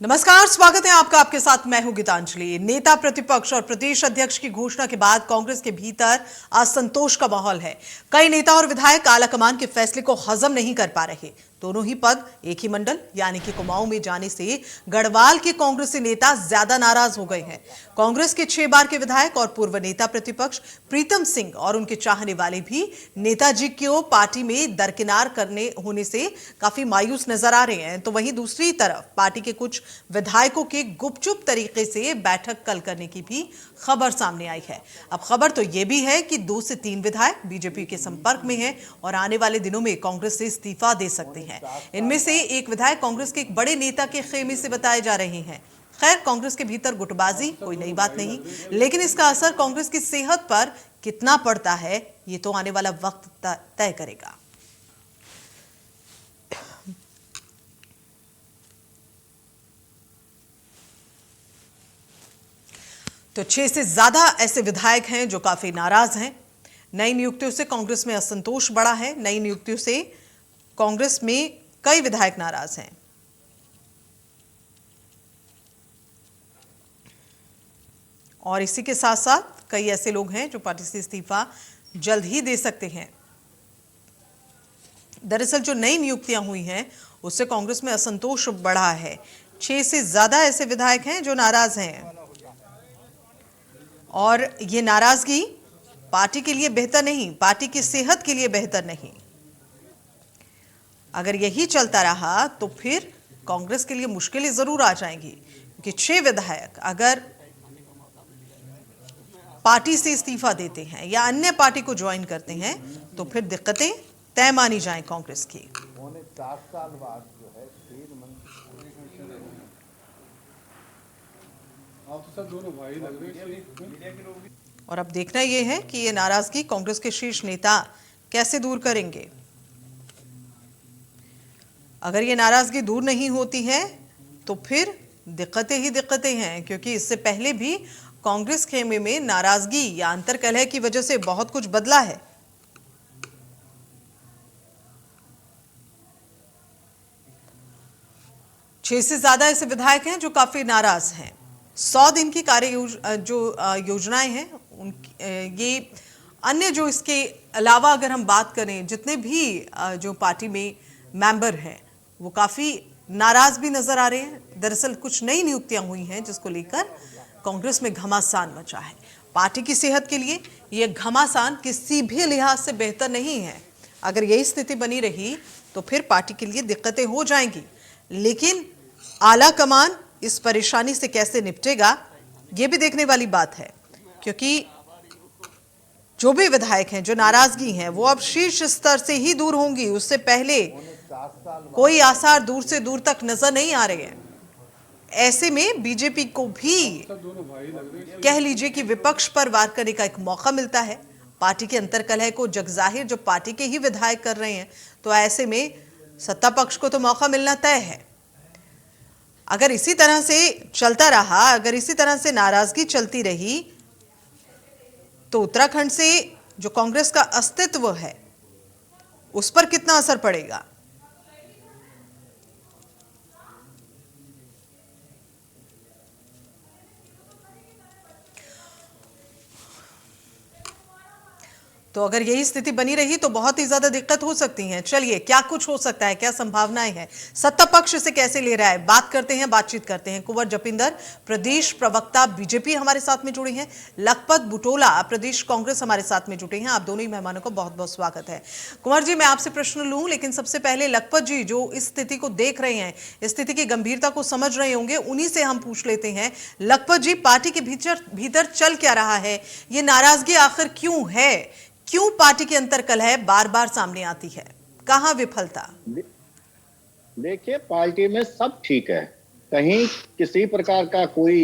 नमस्कार, स्वागत है आपका। आपके साथ मैं हूं गीतांजलि। नेता प्रतिपक्ष और प्रदेश अध्यक्ष की घोषणा के बाद कांग्रेस के भीतर असंतोष का माहौल है। कई नेता और विधायक आलाकमान के फैसले को हजम नहीं कर पा रहे। दोनों ही पद एक ही मंडल यानी कि कुमाऊं में जाने से गढ़वाल के कांग्रेसी नेता ज्यादा नाराज हो गए हैं। कांग्रेस के 6 बार के विधायक और पूर्व नेता प्रतिपक्ष प्रीतम सिंह और उनके चाहने वाले भी नेताजी को पार्टी में दरकिनार करने होने से काफी मायूस नजर आ रहे हैं। तो वहीं दूसरी तरफ पार्टी के कुछ विधायकों के गुपचुप तरीके से बैठक कल करने की भी खबर सामने आई है। अब खबर तो यह भी है कि 2 से 3 विधायक बीजेपी के संपर्क में हैं और आने वाले दिनों में कांग्रेस से इस्तीफा दे सकते हैं। इनमें से एक विधायक कांग्रेस के एक बड़े नेता के खेमे से बताए जा रहे हैं। खैर, कांग्रेस के भीतर गुटबाजी कोई नई बात नहीं, लेकिन इसका असर कांग्रेस की सेहत पर कितना पड़ता है ये तो आने वाला वक्त तय करेगा। तो 6 से ज्यादा ऐसे विधायक हैं जो काफी नाराज हैं। नई नियुक्तियों से कांग्रेस में असंतोष बढ़ा है। नई नियुक्तियों से कांग्रेस में कई विधायक नाराज हैं। और इसी के साथ साथ कई ऐसे लोग हैं जो पार्टी से इस्तीफा जल्द ही दे सकते हैं। दरअसल जो नई नियुक्तियां हुई हैं उससे कांग्रेस में असंतोष बढ़ा है। 6 से ज्यादा ऐसे विधायक हैं जो नाराज हैं और ये नाराजगी पार्टी के लिए बेहतर नहीं, पार्टी की सेहत के लिए बेहतर नहीं। अगर यही चलता रहा तो फिर कांग्रेस के लिए मुश्किलें जरूर आ जाएंगी, क्योंकि 6 विधायक अगर पार्टी से इस्तीफा देते हैं या अन्य पार्टी को ज्वाइन करते हैं तो फिर दिक्कतें तय मानी जाएं कांग्रेस की। 4 साल बाद जो है आप तो सब दोनों भाई लग रहे हैं। और अब देखना यह है कि ये नाराजगी कांग्रेस के शीर्ष नेता कैसे दूर करेंगे। अगर ये नाराजगी दूर नहीं होती है तो फिर दिक्कतें ही दिक्कतें हैं, क्योंकि इससे पहले भी कांग्रेस खेमे में नाराजगी या अंतर्कलह की वजह से बहुत कुछ बदला है। छह से ज्यादा ऐसे विधायक हैं जो काफी नाराज हैं। 100 दिन की योजनाएं हैं उनकी। ये अन्य जो इसके अलावा अगर हम बात करें, जितने भी जो पार्टी में मेंबर हैं वो काफी नाराज भी नजर आ रहे हैं। दरअसल कुछ नई नियुक्तियां हुई हैं जिसको लेकर कांग्रेस में घमासान मचा है। पार्टी की सेहत के लिए यह घमासान किसी भी लिहाज से बेहतर नहीं है। अगर यही स्थिति बनी रही तो फिर पार्टी के लिए दिक्कतें हो जाएंगी। लेकिन आला कमान इस परेशानी से कैसे निपटेगा यह भी देखने वाली बात है, क्योंकि जो भी विधायक हैं जो नाराजगी हैं वो अब शीर्ष स्तर से ही दूर होंगी। उससे पहले कोई आसार दूर से दूर तक नजर नहीं आ रहे हैं। ऐसे में बीजेपी को भी कह लीजिए कि विपक्ष पर वार करने का एक मौका मिलता है। पार्टी के अंतर्कलह को जगजाहिर जो पार्टी के ही विधायक कर रहे हैं, तो ऐसे में सत्ता पक्ष को तो मौका मिलना तय है। अगर इसी तरह से चलता रहा, अगर इसी तरह से नाराजगी चलती रही तो उत्तराखंड से जो कांग्रेस का अस्तित्व है उस पर कितना असर पड़ेगा। तो अगर यही स्थिति बनी रही तो बहुत ही ज्यादा दिक्कत हो सकती है। चलिए, क्या कुछ हो सकता है, क्या संभावनाएं हैं, सत्ता पक्ष इसे कैसे ले रहा है, बात करते हैं, बातचीत करते हैं। कुंवर जपिंदर, प्रदेश प्रवक्ता बीजेपी, हमारे साथ में जुड़े हैं। लखपत बुटोला, प्रदेश कांग्रेस, हमारे साथ में जुटे हैं। आप दोनों ही मेहमानों को बहुत बहुत स्वागत है। कुंवर जी, मैं आपसे प्रश्न लूं, लेकिन सबसे पहले लखपत जी जो इस स्थिति को देख रहे हैं, इस स्थिति की गंभीरता को समझ रहे होंगे, उन्हीं से हम पूछ लेते हैं। लखपत जी, पार्टी के भीतर चल क्या रहा है? ये नाराजगी आखिर क्यों है? क्यों पार्टी के अंतर कलह बार बार सामने आती है? कहां विफलता? देखिए, पार्टी में सब ठीक है, कहीं किसी प्रकार का कोई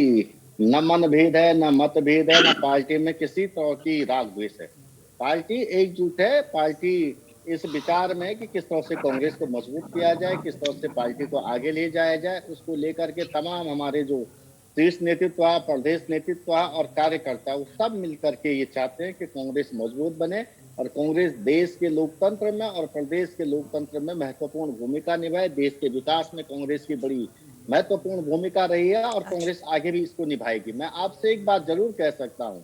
न मनभेद है, न मतभेद है, न पार्टी में किसी तरह की राग द्वेष है। पार्टी एकजुट है। पार्टी इस विचार में कि किस तरह से कांग्रेस को मजबूत किया जाए, किस तरह से पार्टी को आगे ले जाया जाए, उसको लेकर के तमाम हमारे जो शीर्ष नेतृत्व, प्रदेश नेतृत्व और कार्यकर्ता वो सब मिलकर के ये चाहते हैं कि कांग्रेस मजबूत बने और कांग्रेस देश के लोकतंत्र में और प्रदेश के लोकतंत्र में महत्वपूर्ण भूमिका निभाए। देश के विकास में कांग्रेस की बड़ी महत्वपूर्ण भूमिका रही है और कांग्रेस आगे भी इसको निभाएगी। मैं आपसे एक बात जरूर कह सकता हूँ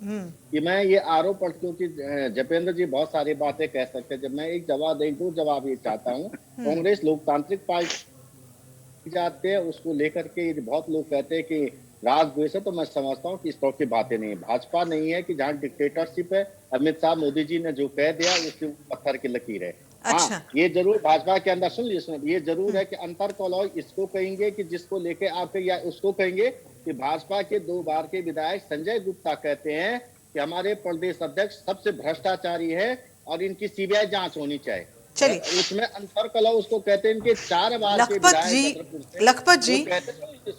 कि मैं ये आरोप क्योंकि जपेंद्र जी बहुत सारी बातें कह सकते हैं, जब मैं एक दो जवाब ये चाहता हूँ। कांग्रेस लोकतांत्रिक पार्टी जाते हैं, उसको लेकर के बहुत लोग कहते हैं कि राग द्वेष है, तो मैं समझता हूँ कि इस तरह की बातें नहीं है। भाजपा नहीं है कि जहाँ डिक्टेटरशिप है, अमित शाह मोदी जी ने जो कह दिया उसके पत्थर की लकीर है। अच्छा। हाँ, ये जरूर भाजपा के अंदर सुन लीजिए, ये जरूर है कि अंतर कलह इसको कहेंगे कि जिसको लेके आप, या उसको कहेंगे कि भाजपा के 2 बार के विधायक संजय गुप्ता कहते हैं कि हमारे प्रदेश अध्यक्ष सबसे भ्रष्टाचारी है और इनकी सीबीआई जांच होनी चाहिए। चलिए, उसमें अंतर कलह उसको कहते हैं। इनके 4 बार के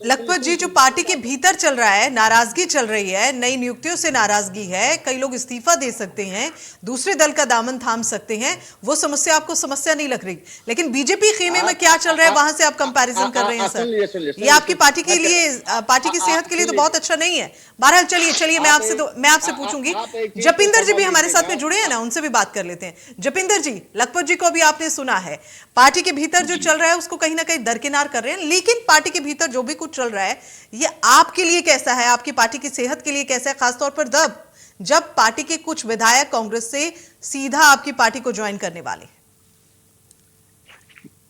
लखपत जी जो पार्टी के भीतर चल रहा है, नाराजगी चल रही है, नई नियुक्तियों से नाराजगी है, कई लोग इस्तीफा दे सकते हैं, दूसरे दल का दामन थाम सकते हैं, वो समस्या आपको समस्या नहीं लग रही। लेकिन बीजेपी खेमे में क्या चल रहा है वहां से आप कंपैरिजन कर रहे हैं सर। ये आपकी पार्टी के लिए, पार्टी की सेहत के लिए तो बहुत अच्छा नहीं है। बहरहाल चलिए मैं आपसे पूछूंगी, जपिंदर जी भी हमारे साथ में जुड़े हैं ना, उनसे भी बात कर लेते हैं। जपिंदर जी, लखपत जी को भी आपने सुना है, पार्टी के भीतर जो चल रहा है उसको कहीं ना कहीं दरकिनार कर रहे हैं, लेकिन पार्टी के भीतर जो भी कुछ चल रहा है ये आपके लिए कैसा है, आपकी पार्टी की सेहत के लिए कैसा है, खासतौर पर जब पार्टी के कुछ विधायक कांग्रेस से सीधा आपकी पार्टी को ज्वाइन करने वाले?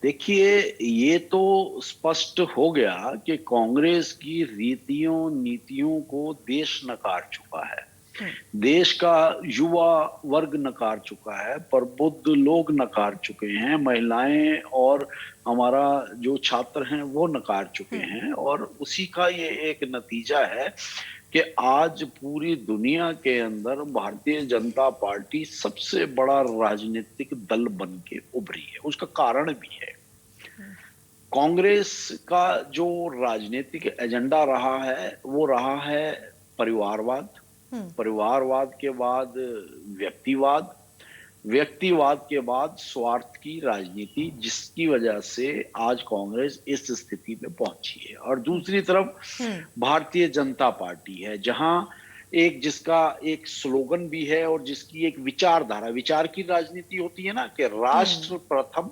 देखिए, ये तो स्पष्ट हो गया कि कांग्रेस की रीतियों नीतियों को देश नकार चुका है, देश का युवा वर्ग नकार चुका है, प्रबुद्ध लोग नकार चुके हैं, महिलाएं और हमारा जो छात्र हैं वो नकार चुके हैं। और उसी का ये एक नतीजा है कि आज पूरी दुनिया के अंदर भारतीय जनता पार्टी सबसे बड़ा राजनीतिक दल बन के उभरी है। उसका कारण भी है, कांग्रेस का जो राजनीतिक एजेंडा रहा है वो रहा है परिवारवाद, परिवारवाद के बाद व्यक्तिवाद, व्यक्तिवाद के बाद स्वार्थ की राजनीति, जिसकी वजह से आज कांग्रेस इस स्थिति में पहुंची है। और दूसरी तरफ भारतीय जनता पार्टी है, जहां जिसका एक स्लोगन भी है और जिसकी एक विचारधारा, विचार की राजनीति होती है ना, कि राष्ट्र प्रथम,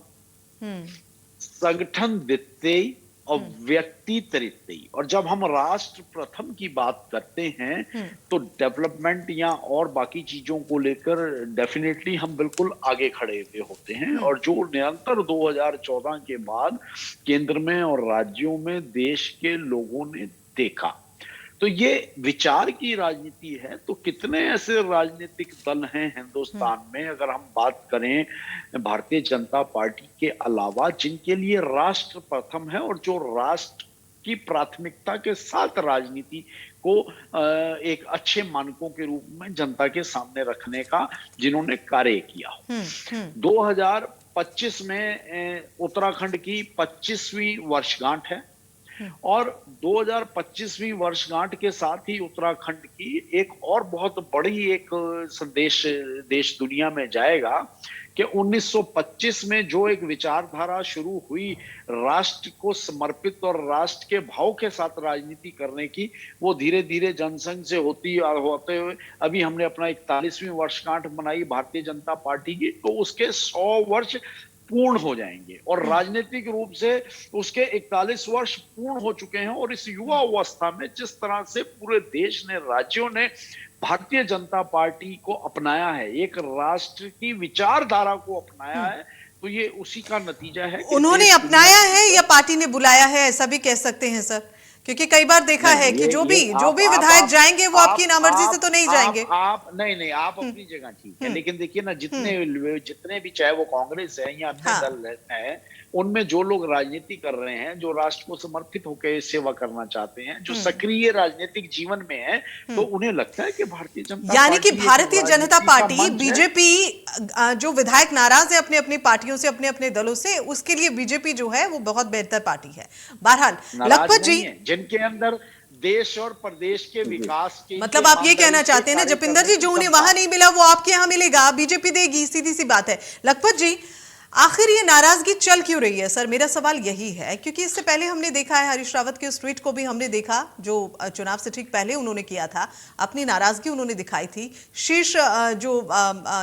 संगठन द्वितीय और व्यक्ति तृतीय। और जब हम राष्ट्र प्रथम की बात करते हैं तो डेवलपमेंट या और बाकी चीजों को लेकर डेफिनेटली हम बिल्कुल आगे खड़े हुए होते हैं। और जो निरंतर 2014 के बाद केंद्र में और राज्यों में देश के लोगों ने देखा, तो ये विचार की राजनीति है। तो कितने ऐसे राजनीतिक दल हैं हिंदुस्तान में, अगर हम बात करें भारतीय जनता पार्टी के अलावा, जिनके लिए राष्ट्र प्रथम है और जो राष्ट्र की प्राथमिकता के साथ राजनीति को एक अच्छे मानकों के रूप में जनता के सामने रखने का जिन्होंने कार्य किया। 2025 में उत्तराखंड की 25वीं वर्षगांठ है और 2025वीं वर्षगांठ के साथ ही उत्तराखंड की एक और बहुत बड़ी एक संदेश देश दुनिया में जाएगा कि 1925 में जो एक विचारधारा शुरू हुई राष्ट्र को समर्पित और राष्ट्र के भाव के साथ राजनीति करने की, वो धीरे धीरे जनसंघ से होते हुए अभी हमने अपना 41वीं वर्षगांठ मनाई भारतीय जनता पार्टी की, तो उसके 100 वर्ष पूर्ण हो जाएंगे और राजनीतिक रूप से उसके 41 वर्ष पूर्ण हो चुके हैं। और इस युवा अवस्था में जिस तरह से पूरे देश ने, राज्यों ने भारतीय जनता पार्टी को अपनाया है, एक राष्ट्र की विचारधारा को अपनाया है, तो ये उसी का नतीजा है। उन्होंने अपनाया है या पार्टी ने बुलाया है, ऐसा भी कह सकते हैं सर, क्योंकि कई बार देखा है कि जो भी विधायक जाएंगे वो आपकी नामर्जी से तो नहीं जाएंगे। आप नहीं, आप अपनी जगह ठीक है, लेकिन देखिए ना, जितने भी, चाहे वो कांग्रेस है या अन्य दल है, उनमें जो लोग राजनीति कर रहे हैं, जो राष्ट्र को समर्पित होकर सेवा करना चाहते हैं, जो सक्रिय राजनीतिक जीवन में है, तो उन्हें लगता है कि भारतीय जनता, यानी कि भारतीय जनता पार्टी, बीजेपी, जो विधायक नाराज है अपने अपनी पार्टियों से, अपने अपने दलों से, उसके लिए बीजेपी जो है वो बहुत बेहतर पार्टी है। बहरहाल लखपत जी, जिनके अंदर देश और प्रदेश के विकास के, मतलब आप ये कहना चाहते हैं ना जपिंदर जी, जो उन्हें वहां नहीं मिला वो आपके यहाँ मिलेगा, बीजेपी देगी, सीधी सी बात है। लखपत जी, आखिर ये नाराजगी चल क्यों रही है सर? मेरा सवाल यही है, क्योंकि इससे पहले हमने देखा है हरीश रावत के उस ट्वीट को भी हमने देखा जो चुनाव से ठीक पहले उन्होंने किया था, अपनी नाराजगी उन्होंने दिखाई थी। शीर्ष जो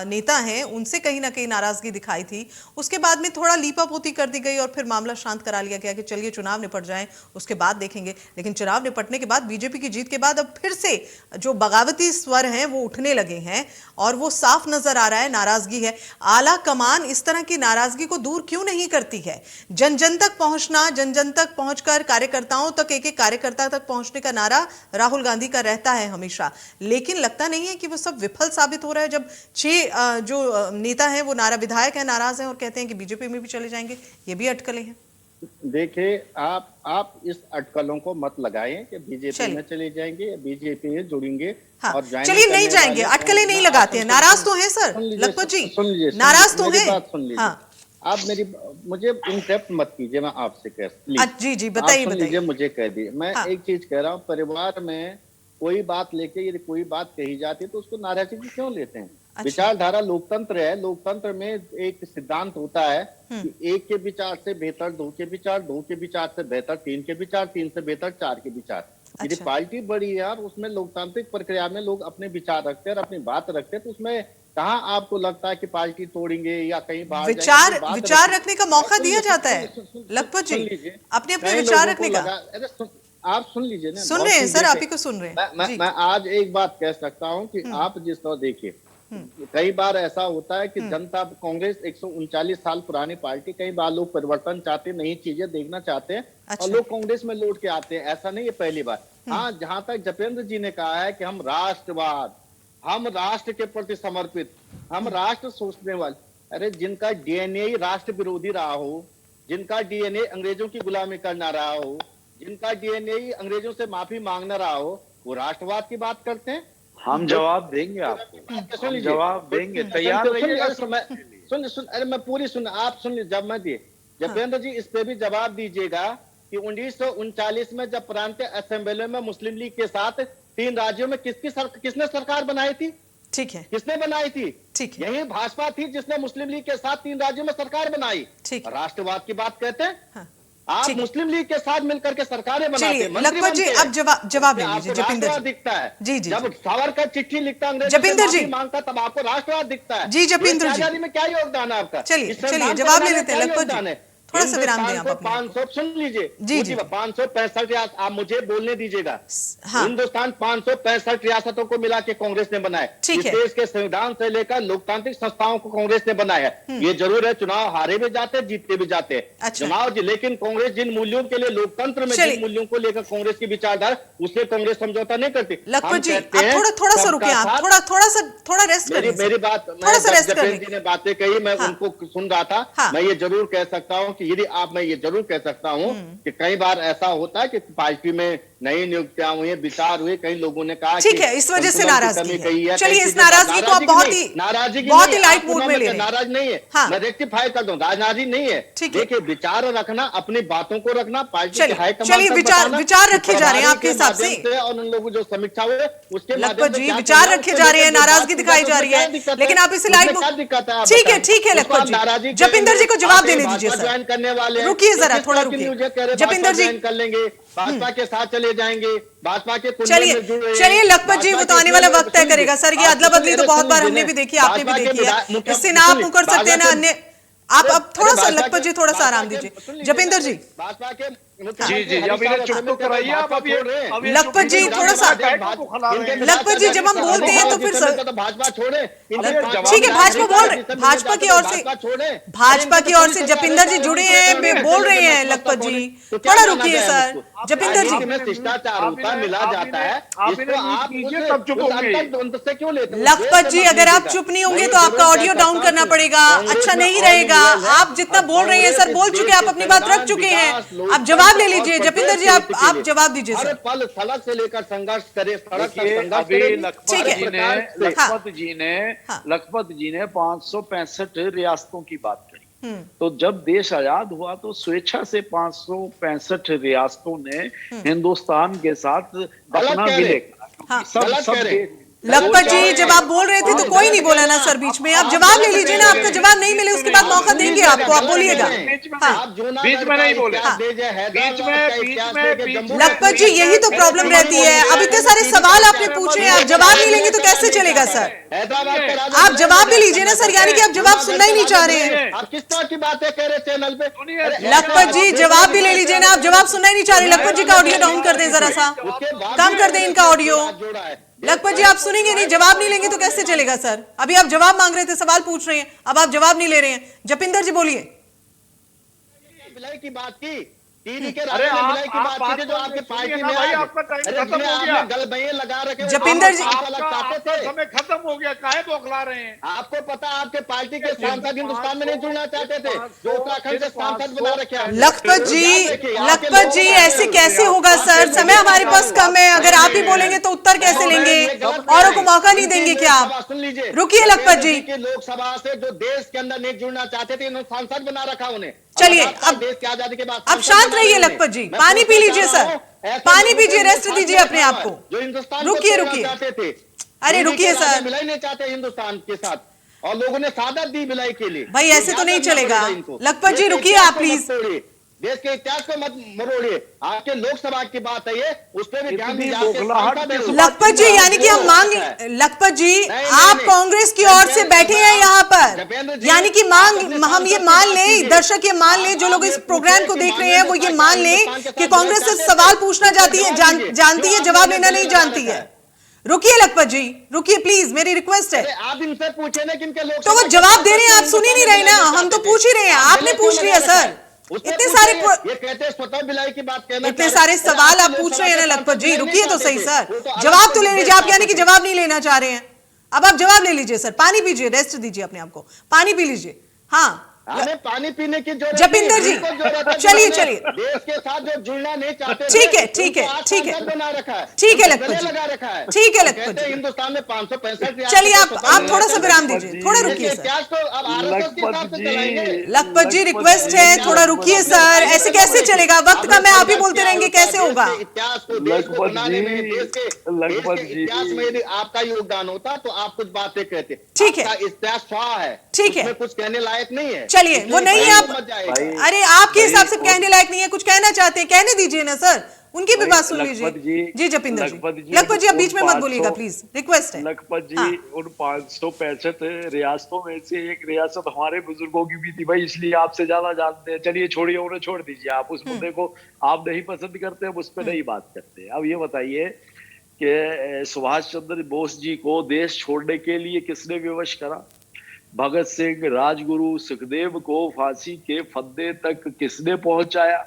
नेता हैं उनसे कहीं ना कहीं नाराजगी दिखाई थी। उसके बाद में थोड़ा लीपापोती कर दी गई और फिर मामला शांत करा लिया गया कि चलिए चुनाव निपट जाए, उसके बाद देखेंगे। लेकिन चुनाव निपटने के बाद, बीजेपी की जीत के बाद अब फिर से जो बगावती स्वर हैं वो उठने लगे हैं और वो साफ नजर आ रहा है नाराजगी है। आला कमान इस तरह की नाराजगी को दूर क्यों नहीं करती है? जन जन तक पहुंचना, जन जन तक पहुंचकर कार्यकर्ताओं तक, एक एक कार्यकर्ता तक पहुंचने का नारा राहुल गांधी का रहता है हमेशा, लेकिन लगता नहीं है कि वो सब विफल साबित हो रहा है जब 6 जो नेता हैं वो विधायक हैं नाराज हैं और कहते हैं कि बीजेपी में भी चले जाएंगे। ये भी अटकलें हैं। देखिए, आप इस अटकलों को मत लगाएं कि बीजेपी में चले जाएंगे या बीजेपी में जुड़ेंगे। हाँ, और चलिए नहीं जाएंगे, अटकलें नहीं लगाते हैं। नाराज तो हैं सर लखपत जी, नाराज तो हैं। हाँ, आप मुझे इंटरप्ट मत कीजिए, मैं आपसे कह जी बताइए बताइए। मुझे कह दिए। मैं एक चीज कह रहा हूँ, परिवार में कोई बात लेके यदि कोई बात कही जाती है तो उसको नाराजगी क्यों लेते हैं? विचारधारा लोकतंत्र है। लोकतंत्र में एक सिद्धांत होता है कि एक के विचार से बेहतर दो के विचार, दो के विचार से बेहतर तीन के विचार, तीन से बेहतर 4 के विचार। यदि पार्टी बड़ी है और उसमें लोकतांत्रिक प्रक्रिया में लोग अपने विचार रखते हैं और अपनी बात रखते हैं, तो उसमें कहाँ आपको लगता है कि पार्टी तोड़ेंगे या कहीं बाहर विचार रखने का मौका दिया जाता है लखपत जी, अपने अपने विचार रखने का। आप सुन लीजिए ना, सुन रहे हैं सर, आप ही को सुन रहे हैं। मैं आज एक बात कह सकता हूँ कि आप जिस तरह देखिए, कई बार ऐसा होता है कि जनता, कांग्रेस 139 साल पुरानी पार्टी, कई बार लोग परिवर्तन चाहते हैं, नई चीजें देखना चाहते हैं और लोग कांग्रेस में लौट के आते हैं। ऐसा नहीं है पहली बार। हाँ, जहां तक जपेंद्र जी ने कहा है कि हम राष्ट्रवाद, हम राष्ट्र के प्रति समर्पित, हम राष्ट्र सोचने वाले, अरे जिनका डीएनए राष्ट्र विरोधी रहा हो, जिनका डीएनए अंग्रेजों की गुलामी करना रहा हो, जिनका डीएनए अंग्रेजों से माफी मांगना रहा हो, वो राष्ट्रवाद की बात करते हैं। हम जवाब देंगे आपको, हम जवाब देंगे, तैयार रहिए। सुन, अरे मैं पूरी सुन, आप सुन लीजिए जब मैं दिए। जपेंद्र जी, इस पे भी जवाब दीजिएगा कि 1939 में जब प्रांतीय असेंबली में मुस्लिम लीग के साथ 3 राज्यों में किसने सरकार बनाई थी? ठीक है, किसने बनाई थी? ठीक है, यही भाजपा थी जिसने मुस्लिम लीग के साथ 3 राज्यों में सरकार बनाई। राष्ट्रवाद की बात कहते हैं आप? मुस्लिम लीग के साथ मिलकर के सरकारें बनाते हैं, लखपत जी अब जवाब ले लीजिए। जपिंदर जी दिखता है जी, जब सावरकर चिट्ठी लिखता है जपिंदर जी मांगता, तब आपको राष्ट्रवाद दिखता है। जी जपिंदर जी, आजादी में क्या योगदान है आपका? चलिए जवाब ले लेते हैं लखपत जी, थोड़ा सा विराम दें आप। 500 सुन लीजिए जी 565 रियासत, आप मुझे बोलने दीजिएगा। हिंदुस्तान 565 रियासतों को मिला के कांग्रेस ने बनाया। इस देश के संविधान से लेकर लोकतांत्रिक संस्थाओं को कांग्रेस ने बनाया है। ये जरूर है, चुनाव हारे भी जाते हैं, जीतते भी जाते हैं चुनाव, लेकिन कांग्रेस जिन मूल्यों के लिए, लोकतंत्र में जिन मूल्यों को लेकर कांग्रेस की विचारधारा, उससे कांग्रेस समझौता नहीं करती। लखपत जी थोड़ा सा रुकिए, आप थोड़ा रेस्ट करिए। मेरी बात, जपेंद्र जी ने बातें कही, मैं उनको सुन रहा था। मैं ये जरूर कह सकता हूँ कि यदि आप, मैं ये जरूर कह सकता हूं कि कई बार ऐसा होता है कि पार्टी में नई नियुक्तियां हुई, विचार हुए, कई लोगों ने कहा ठीक है, इस वजह से नाराजगी है। चलिए इस नाराजगी को आप बहुत ही लाइट मूड में ले रहे हैं। नाराज नहीं है, मैं रेक्टिफाई कर दूं, नाराजगी नहीं है। देखिए, विचार रखना, अपनी बातों को रखना, पार्टी के हाईकमान, चलिए विचार रखे जा रहे हैं आपके हिसाब से, और उन लोगों जो समीक्षा हुए उसके लखपत जी विचार रखे जा रहे हैं, नाराजगी दिखाई जा रही है, लेकिन आप इसे लाइट मूड, ठीक है लखपत जी, जपिंदर जी को जवाब देने दीजिए सर। ज्वाइन करने वाले, रुकिए जरा, थोड़ा रुकिए जपिंदर जी, कर लेंगे, भाजपा के साथ चले जाएंगे, भाजपा के चलिए लखपत जी, वो तो आने वाला वक्त तय करेगा सर। ये अदला बदली तो बहुत बार हमने भी देखी, आपने भी देखी है, इससे ना आप मुकर सकते हैं ना अन्य। आप अब थोड़ा सा लखपत जी, थोड़ा सा आराम दीजिए। जपिंदर जी भाजपा के जी अभी चुप तो कराइए आप। अभी लखपत जी थोड़ा सा, लखपत जी जब हम बोलते हैं तो फिर भाजपा छोड़े, ठीक है, भाजपा बोल रहे, भाजपा की ओर से जपिंदर जी जुड़े हैं, बोल रहे हैं लखपत जी, थोड़ा रुकिए सर। जपिंदर जी, शिष्टाचार होता मिला जाता है, इसको क्यों लेते? लखपत जी अगर आप चुप नहीं होंगे तो आपका ऑडियो डाउन करना पड़ेगा, अच्छा नहीं रहेगा। आप जितना बोल रहे हैं सर, बोल चुके, आप अपनी बात रख चुके हैं, आप जवाब ले लीजिए। जपिंदर जी आप जवाब दीजिए सर। पल सड़क से लेकर संघर्ष करे, सड़क पर संघर्ष अभी करे। लखपत जी ने 565 रियासतों की बात करी। तो जब देश आजाद हुआ तो स्वेच्छा से 565 रियासतों ने हिंदुस्तान के साथ अपना विलय करा। लखपत जी जब आप बोल रहे थे तो कोई नहीं बोला ना सर बीच में, आप जवाब ले लीजिए ना, आपका जवाब नहीं मिले उसके बाद मौका देंगे आपको, आप बोलिएगा। बीच में नहीं बोले, बीच में लखपत जी यही तो प्रॉब्लम रहती है, अब इतने सारे सवाल आपने पूछे, आप जवाब नहीं लेंगे तो कैसे चलेगा सर? आप जवाब भी लीजिए ना सर, यानी कि आप जवाब सुनना ही नहीं चाह रहे हैं। आप किस तरह की बातें कह रहे चैनल पे? लखपत जी जवाब भी ले लीजिए ना, आप जवाब सुनना ही नहीं चाह रहे। लखपत जी का ऑडियो डाउन कर दें जरा सा, कम कर दें इनका ऑडियो। लखपत जी आप सुनेंगे नहीं, जवाब नहीं लेंगे तो कैसे चलेगा सर? अभी आप जवाब मांग रहे थे, सवाल पूछ रहे हैं, अब आप जवाब नहीं ले रहे हैं। जपिंदर जी बोलिए। विलय की बात की, टीवी के राजा ने विलय की बात की थी, जो आपके पार्टी में भाई आपका टाइम खत्म हो गया, गलबैये लगा रखे। जपिंदर जी आपका समय खत्म हो गया, काहे बौखला रहे हैं? आपको पता आपके पार्टी के सांसद हिंदुस्तान में नहीं जुड़ना चाहते थे, जो उत्तराखंड से सांसद बना रखे हैं। लखपत जी ऐसे कैसे होगा सर? समय हमारे पास कम है, अगर आप ही बोलेंगे तो उत्तर कैसे लेंगे? औरों को मौका नहीं देंगे क्या आप? सुन लीजिए, रुकिए लखपत जी। लोकसभा से जो देश के अंदर नहीं जुड़ना चाहते थे, इन्होंने सांसद बना रखा उन्हें। चलिए अब देश की आजादी के बाद अब शांत रहिए लखपत जी, पानी पी लीजिए सर, पानी पीजिए, रेस्ट दीजिए अपने आप को। जो हिंदुस्तान रुकिए को रुकिए, चाहते थे, अरे रुकिए सर, विलय नहीं चाहते हिंदुस्तान के साथ, और लोगों ने सादत दी विलय के लिए। भाई ऐसे तो नहीं चलेगा। लखपत जी रुकिए आप प्लीज, देश के इतिहास को मत मरोड़िए। आपके लोकसभा की बात है ये, उस पर भी ध्यान दीजिए। लखपत जी यानी कि हम मांग, लखपत जी आप कांग्रेस की ओर से बैठे हैं यहाँ पर, यानी कि हम ये मान लें, दर्शक ये मान लें, जो लोग इस प्रोग्राम को देख रहे हैं वो ये मान लें कि कांग्रेस से सवाल पूछना जानती है, जवाब लेना नहीं जानती है। रुकिए लखपत जी, रुकिए प्लीज, मेरी रिक्वेस्ट है। आप इनसे पूछे ना किनके लोग, तो वो जवाब दे रहे हैं, आप सुन ही नहीं रहे ना, हम तो पूछ ही रहे हैं, आपने पूछ लिया सर। इतने सारे ये कहते हैं स्वतः विलय की बात कहना, इतने सारे सवाल आप पूछ रहे हैं ना लखपत जी, रुकिए तो सही सर, जवाब तो ले लीजिए। आप यानी कि जवाब नहीं लेना चाह रहे हैं, अब आप जवाब ले लीजिए सर, पानी पीजिए, रेस्ट दीजिए अपने आप को, पानी पी लीजिए। हाँ हमें पानी पीने की जरूरत जपिंदर जी चलिए चलिए, देश के साथ जो जुड़ना नहीं चाहते, ठीक है ठीक है ठीक है, बना रखा है, ठीक है लखपत जी, लगा रखा है, ठीक है लखपत जी। हिंदुस्तान में 565। चलिए आप थोड़ा सा विराम दीजिए, थोड़ा रुकिए सर। लखपत जी रिक्वेस्ट है, थोड़ा रुकिए सर, ऐसे कैसे चलेगा? वक्त का मैं आप ही बोलते रहेंगे, कैसे होगा? इतिहास को देश को बनाने में, देश के इतिहास में यदि आपका योगदान होता तो आप कुछ बातें कहते। ठीक है, इतिहास स्वाहा है, ठीक है, कुछ कहने लायक नहीं है। चलिए वो नहीं है आप, अरे आपके हिसाब से कहने लायक नहीं है, कुछ कहना चाहते हैं कहने दीजिए ना सर, उनकी भी बात सुन लीजिए। जी जपिंदर जी, लखपत जी आप बीच में मत बोलिएगा प्लीज, रिक्वेस्ट है। लखपत जी उन 565 रियासतों में से एक रियासत हमारे बुजुर्गों की भी थी भाई, इसलिए आपसे ज्यादा जानते हैं। चलिए छोड़िए, उन्हें छोड़ दीजिए, आप उस मुद्दे को आप नहीं पसंद करते, हम उस पर नहीं बात करते। अब ये बताइए कि सुभाष चंद्र बोस जी को देश छोड़ने के लिए किसने विवश करा? भगत सिंह, राजगुरु, सुखदेव को फांसी के फंदे तक किसने पहुंचाया?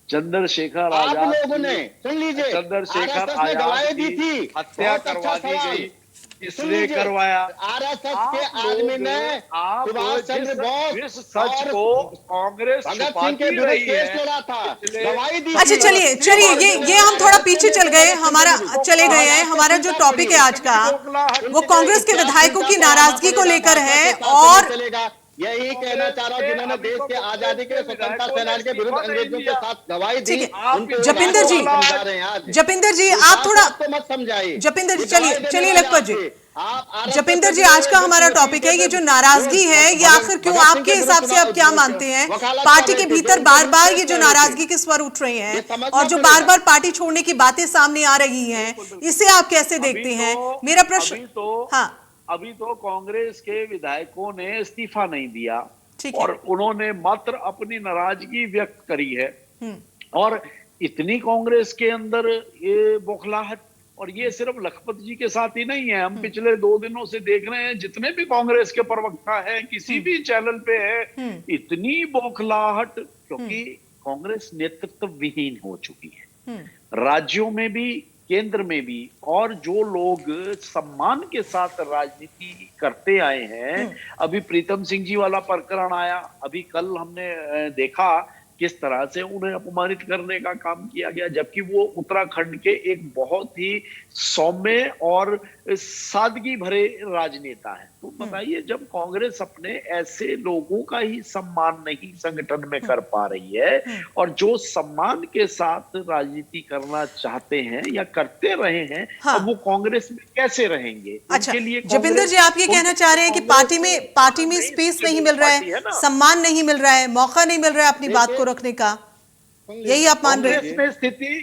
चंद्रशेखर आजाद, लोगों ने सुन लीजिए, चंद्रशेखर आजाद की हत्या करवा दी गई, किसने करवाया? आरएसएस के आदमी ने सुभाष चंद्र बोस सच को कांग्रेस छुपाती रही है। अच्छा चलिए चलिए, ये हम थोड़ा पीछे चल गए, हमारा चले गए हैं। हमारा जो टॉपिक है आज का वो कांग्रेस के विधायकों की नाराजगी को लेकर है, और यही कहना चाह रहा हूँ, जिन्होंने देश के आजादी के स्वतंत्रता सेनानी के विरुद्ध अंग्रेजों के साथ गवाही दी। जपिंदर जी आप थोड़ा मत समझाइए। जपिंदर जी चलिए लखपत जी, जपिंदर जी आज का हमारा टॉपिक है ये जो नाराजगी है, ये आखिर क्यों? आपके हिसाब से आप क्या मानते हैं? पार्टी के भीतर बार बार ये जो नाराजगी के स्वर उठ रहे हैं और जो बार बार पार्टी छोड़ने की बातें सामने आ रही हैं, इसे आप कैसे देखते हैं? मेरा प्रश्न, हाँ अभी तो कांग्रेस के विधायकों ने इस्तीफा नहीं दिया और उन्होंने मात्र अपनी नाराजगी व्यक्त करी है, और इतनी कांग्रेस के अंदर ये बौखलाहट, और ये सिर्फ लखपत जी के साथ ही नहीं है, हम पिछले 2 दिनों से देख रहे हैं, जितने भी कांग्रेस के प्रवक्ता हैं किसी भी चैनल पे है, इतनी बौखलाहट, क्योंकि कांग्रेस नेतृत्व विहीन हो चुकी है, राज्यों में भी केंद्र में भी। और जो लोग सम्मान के साथ राजनीति करते आए हैं, अभी प्रीतम सिंह जी वाला प्रकरण आया, अभी कल हमने देखा किस तरह से उन्हें अपमानित करने का काम किया गया, जबकि वो उत्तराखंड के एक बहुत ही सौम्य और सादगी भरे राजनेता है। तो बताइए, जब कांग्रेस अपने ऐसे लोगों का ही सम्मान नहीं संगठन में कर पा रही है और जो सम्मान के साथ राजनीति करना चाहते हैं या करते रहे हैं, हाँ। अब वो कांग्रेस में कैसे रहेंगे? अच्छा, उनके लिए जबिंदर जी, आप ये कहना चाह रहे हैं कि पार्टी में स्पेस नहीं मिल रहा है, सम्मान नहीं मिल रहा है, मौका नहीं मिल रहा है अपनी बात को रखने का, यही आप मान रहे हैं?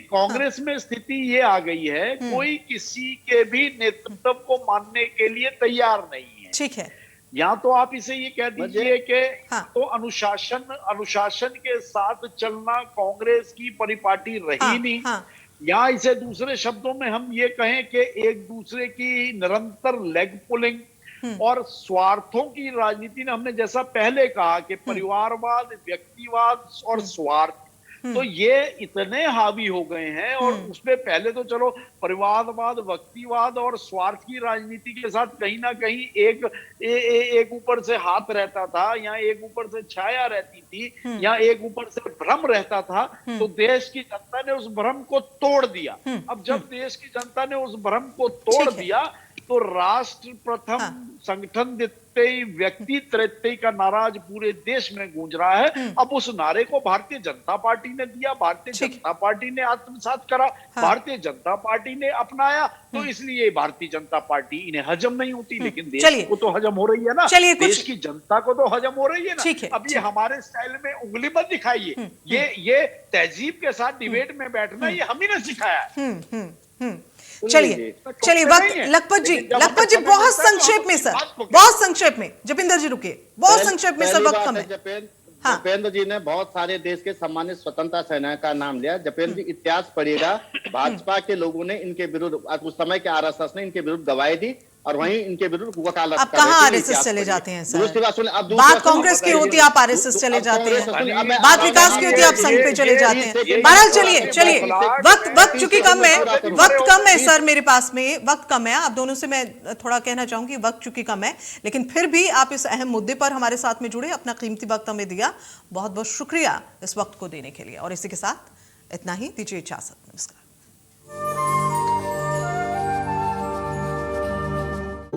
कांग्रेस में स्थिति ये आ गई है, कोई किसी के भी नेतृत्व को मानने के लिए तैयार नहीं है। ठीक है, या तो आप इसे ये कह दीजिए कि हाँ। तो अनुशासन के साथ चलना कांग्रेस की परिपाटी रही हाँ, नहीं, हाँ। या इसे दूसरे शब्दों में हम ये कहें कि एक दूसरे की निरंतर लेग पुलिंग और स्वार्थों की राजनीति ने, हमने जैसा पहले कहा कि परिवारवाद, व्यक्तिवाद और स्वार्थ, तो ये इतने हावी हो गए हैं। और उसमें पहले तो चलो परिवारवाद, व्यक्तिवाद और स्वार्थ की राजनीति के साथ कहीं ना कहीं एक ऊपर से हाथ रहता था, या एक ऊपर से छाया रहती थी, या एक ऊपर से भ्रम रहता था। तो देश की जनता ने उस भ्रम को तोड़ दिया। अब जब देश की जनता ने उस भ्रम को तोड़ दिया, तो राष्ट्र प्रथम, संगठन द्वितीय, व्यक्ति तृतीय का नारा आज पूरे देश में गूंज रहा है। अब उस नारे को भारतीय जनता पार्टी ने दिया, भारतीय जनता पार्टी ने आत्मसात करा, भारतीय जनता पार्टी ने अपनाया, तो इसलिए भारतीय जनता पार्टी, इन्हें हजम नहीं होती, लेकिन देश को तो हजम हो रही है ना, देश की जनता को तो हजम हो रही है ना। अब ये हमारे स्टाइल में उंगली मत दिखाइए, ये तहजीब के साथ डिबेट में बैठना ये हम ही ने सिखाया है। चलिए वक्त, लखपत जी बहुत संक्षेप में सर, बहुत संक्षेप में, जबिंदर जी रुकिए, बहुत संक्षेप में सर, वक्त कम है। जपेंद्र जी ने बहुत सारे देश के सम्मानित स्वतंत्रता सेनानी का नाम लिया। जपेंद्र जी, इतिहास पढ़िएगा, भाजपा के लोगों ने इनके विरुद्ध, उस समय के आरएसएस ने इनके विरुद्ध गवाही दी और वहीं इनके विरुद्ध वकालत। अब कहाँ आरएसएस चले जाते हैं सर? बात कांग्रेस की होती है, आप आरएसएस चले जाते हैं, बात विकास की होती है, आप संघ पे चले जाते हैं। बहरहाल चलिए, वक्त चूंकि कम है, वक्त कम है सर, मेरे पास में वक्त कम है। आप दोनों से मैं थोड़ा कहना चाहूंगी, वक्त चूंकि कम है, लेकिन फिर भी आप इस अहम मुद्दे पर हमारे साथ में जुड़े, अपना कीमती वक्त हमें दिया, बहुत बहुत शुक्रिया इस वक्त को देने के लिए। और इसी के साथ इतना ही, दीजिए इजाजत, नमस्कार।